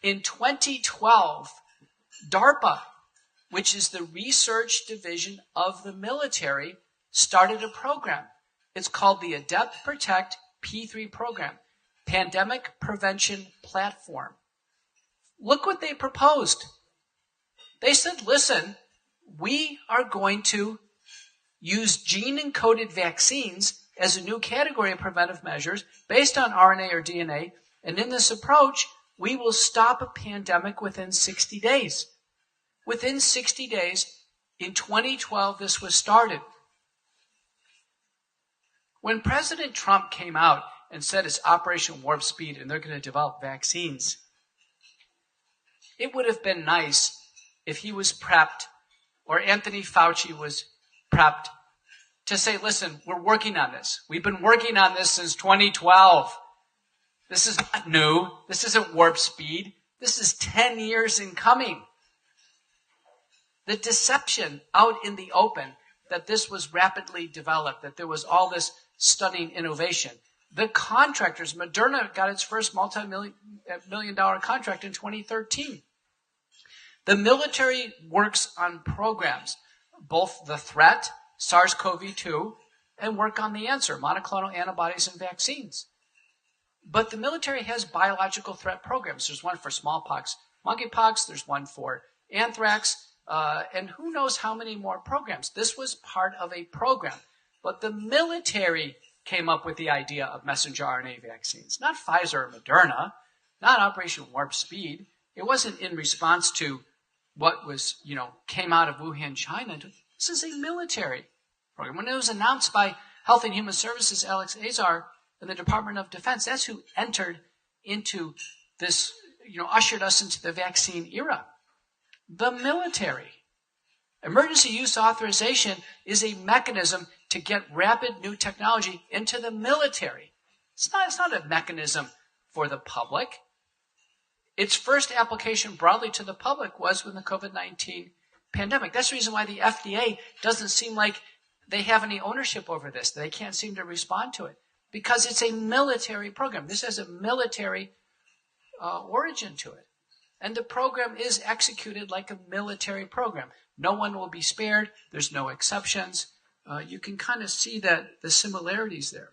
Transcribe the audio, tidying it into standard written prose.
In 2012, DARPA, which is the research division of the military, started a program. It's called the Adept Protect P3 program, Pandemic Prevention Platform. Look what they proposed. They said, listen, we are going to use gene-encoded vaccines as a new category of preventive measures based on RNA or DNA, and in this approach, we will stop a pandemic within 60 days. Within 60 days, in 2012, this was started. When President Trump came out and said it's Operation Warp Speed and they're going to develop vaccines, it would have been nice if he was prepped or Anthony Fauci was prepped to say, listen, we're working on this. We've been working on this since 2012. This is not new. This isn't warp speed. This is 10 years in coming. The deception out in the open that this was rapidly developed, that there was all this stunning innovation. The contractors, Moderna got its first multi-million dollar contract in 2013. The military works on programs, both the threat, SARS-CoV-2, and work on the answer, monoclonal antibodies and vaccines. But the military has biological threat programs. There's one for smallpox, monkeypox, there's one for anthrax, and who knows how many more programs. This was part of a program. But the military came up with the idea of messenger RNA vaccines, not Pfizer or Moderna, not Operation Warp Speed. It wasn't in response to what was, came out of Wuhan, China. This is a military program. When it was announced by Health and Human Services, Alex Azar, and the Department of Defense, that's who entered into this, ushered us into the vaccine era. The military. Emergency use authorization is a mechanism to get rapid new technology into the military. It's not a mechanism for the public. Its first application broadly to the public was with the COVID-19 pandemic. That's the reason why the FDA doesn't seem like they have any ownership over this. They can't seem to respond to it because it's a military program. This has a military origin to it. And the program is executed like a military program. No one will be spared. There's no exceptions. You can kind of see the similarities there.